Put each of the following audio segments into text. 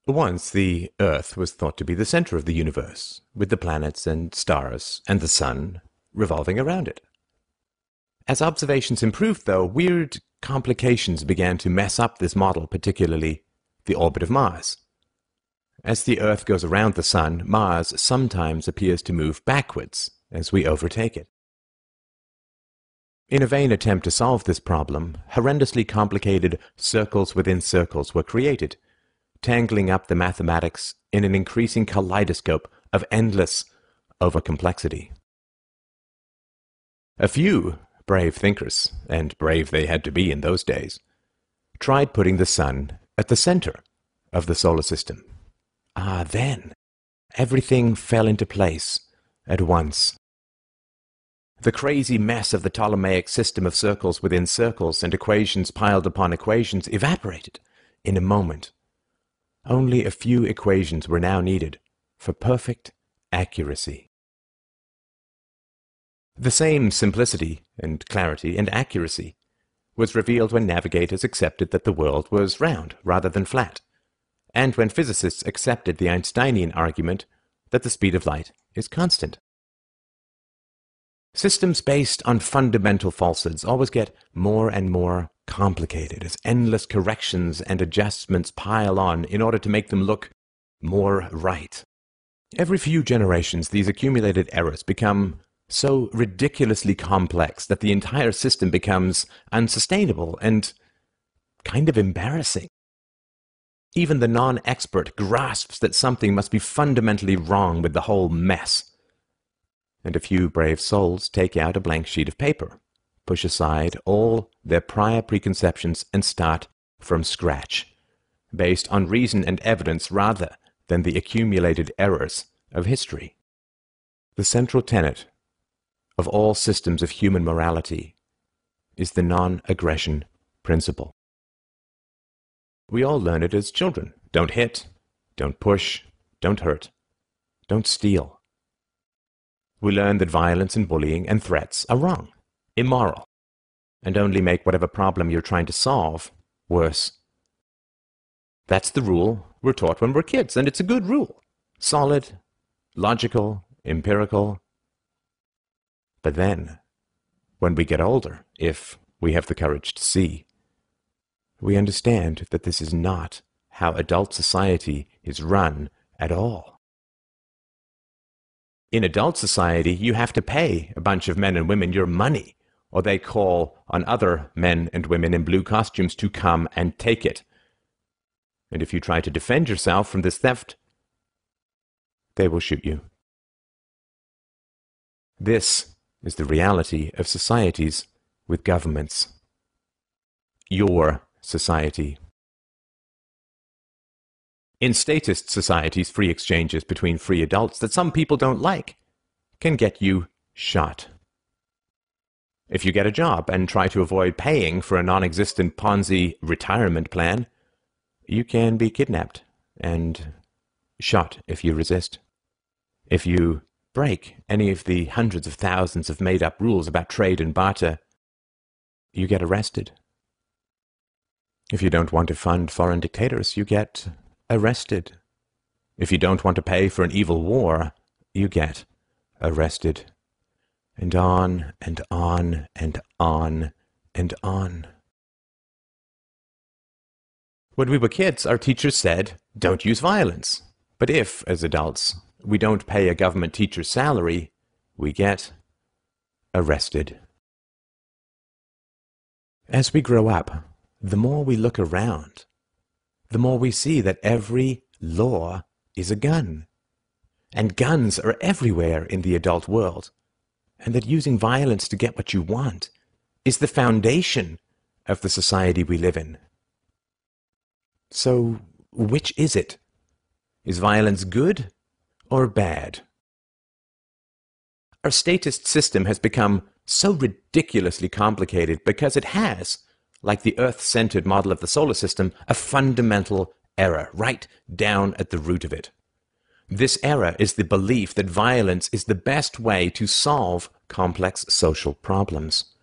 Once the Earth was thought to be the center of the universe, with the planets and stars and the sun revolving around it. As observations improved, though, weird complications began to mess up this model, particularly the orbit of Mars. As the Earth goes around the sun, Mars sometimes appears to move backwards as we overtake it. In a vain attempt to solve this problem, horrendously complicated circles within circles were created, tangling up the mathematics in an increasing kaleidoscope of endless overcomplexity. A few brave thinkers, and brave they had to be in those days, tried putting the sun at the center of the solar system. Then everything fell into place at once. The crazy mess of the Ptolemaic system of circles within circles and equations piled upon equations evaporated in a moment. Only a few equations were now needed for perfect accuracy. The same simplicity and clarity and accuracy was revealed when navigators accepted that the world was round rather than flat, and when physicists accepted the Einsteinian argument that the speed of light is constant. Systems based on fundamental falsehoods always get more and more complicated as endless corrections and adjustments pile on in order to make them look more right. Every few generations, these accumulated errors become so ridiculously complex that the entire system becomes unsustainable and kind of embarrassing. Even the non-expert grasps that something must be fundamentally wrong with the whole mess. And a few brave souls take out a blank sheet of paper, push aside all their prior preconceptions, and start from scratch, based on reason and evidence rather than the accumulated errors of history. The central tenet of all systems of human morality is the non-aggression principle. We all learn it as children. Don't hit, don't push, don't hurt, don't steal. We learn that violence and bullying and threats are wrong, immoral, and only make whatever problem you're trying to solve worse. That's the rule we're taught when we're kids, and it's a good rule. Solid, logical, empirical. But then, when we get older, if we have the courage to see, we understand that this is not how adult society is run at all. In adult society, you have to pay a bunch of men and women your money, or they call on other men and women in blue costumes to come and take it. And if you try to defend yourself from this theft, they will shoot you. This is the reality of societies with governments. Your society. In statist societies, free exchanges between free adults that some people don't like can get you shot. If you get a job and try to avoid paying for a non-existent Ponzi retirement plan, you can be kidnapped and shot if you resist. If you break any of the hundreds of thousands of made-up rules about trade and barter, you get arrested. If you don't want to fund foreign dictators, you get arrested. If you don't want to pay for an evil war, you get arrested. And on and on and on and on. When we were kids, our teachers said, don't use violence. But if, as adults, we don't pay a government teacher's salary, we get arrested. As we grow up, the more we look around, the more we see that every law is a gun. And guns are everywhere in the adult world. And that using violence to get what you want is the foundation of the society we live in. So, which is it? Is violence good or bad? Our statist system has become so ridiculously complicated because it has, like the Earth-centered model of the solar system, a fundamental error right down at the root of it. This error is the belief that violence is the best way to solve complex social problems.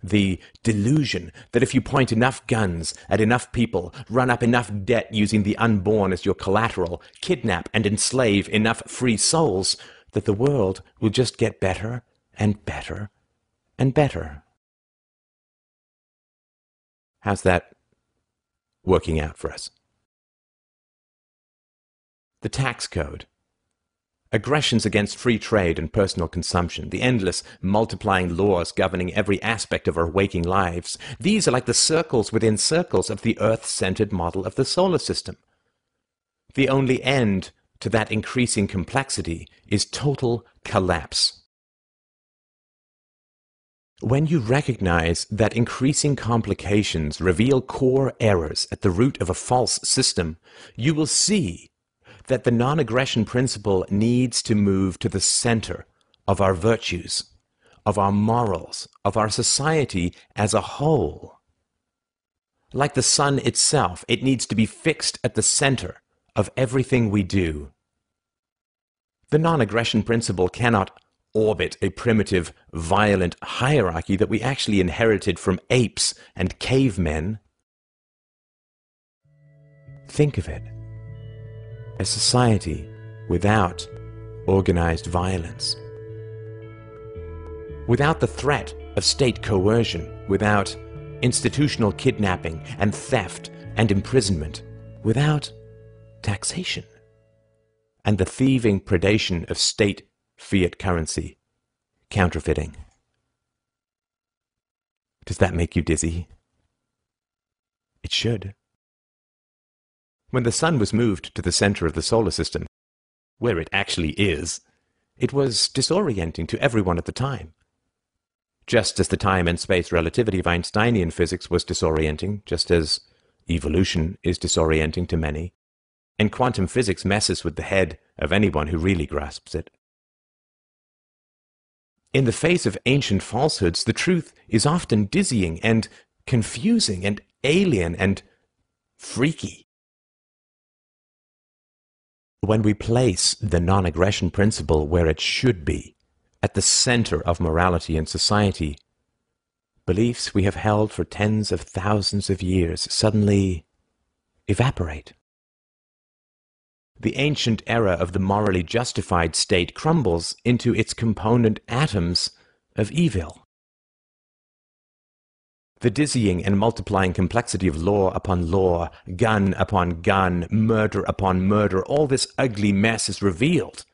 The delusion that if you point enough guns at enough people, run up enough debt using the unborn as your collateral, kidnap and enslave enough free souls, that the world will just get better and better and better. How's that working out for us? The tax code. Aggressions against free trade and personal consumption, the endless multiplying laws governing every aspect of our waking lives, these are like the circles within circles of the Earth-centered model of the solar system. The only end to that increasing complexity is total collapse. When you recognize that increasing complications reveal core errors at the root of a false system, you will see that the non-aggression principle needs to move to the center of our virtues, of our morals, of our society as a whole. Like the sun itself, it needs to be fixed at the center of everything we do. The non-aggression principle cannot orbit a primitive, violent hierarchy that we actually inherited from apes and cavemen. Think of it. A society without organized violence, without the threat of state coercion, without institutional kidnapping and theft and imprisonment, without taxation and the thieving predation of state fiat currency, counterfeiting. Does that make you dizzy? It should. When the sun was moved to the center of the solar system, where it actually is, it was disorienting to everyone at the time. Just as the time and space relativity of Einsteinian physics was disorienting, just as evolution is disorienting to many, and quantum physics messes with the head of anyone who really grasps it. In the face of ancient falsehoods, the truth is often dizzying and confusing and alien and freaky. When we place the non-aggression principle where it should be, at the center of morality and society, beliefs we have held for tens of thousands of years suddenly evaporate. The ancient era of the morally justified state crumbles into its component atoms of evil. The dizzying and multiplying complexity of law upon law, gun upon gun, murder upon murder, all this ugly mess is revealed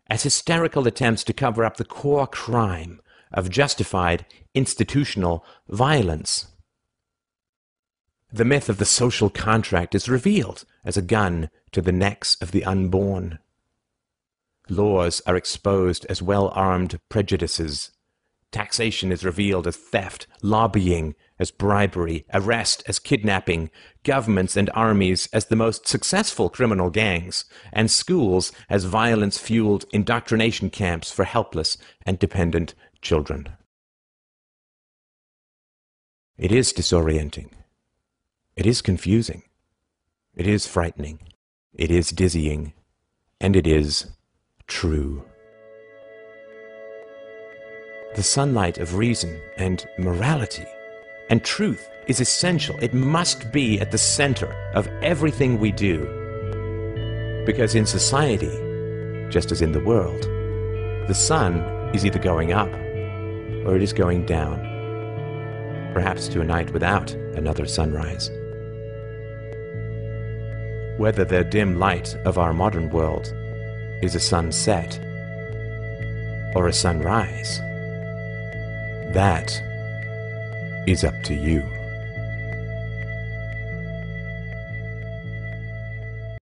as hysterical attempts to cover up the core crime of justified institutional violence. The myth of the social contract is revealed as a gun to the necks of the unborn. Laws are exposed as well-armed prejudices. Taxation is revealed as theft, lobbying as bribery, arrest as kidnapping, governments and armies as the most successful criminal gangs, and schools as violence-fueled indoctrination camps for helpless and dependent children. It is disorienting. It is confusing. It is frightening. It is dizzying. And it is true. The sunlight of reason and morality and truth is essential. It must be at the center of everything we do. Because in society, just as in the world, the sun is either going up or it is going down, perhaps to a night without another sunrise. Whether the dim light of our modern world is a sunset or a sunrise, that is up to you.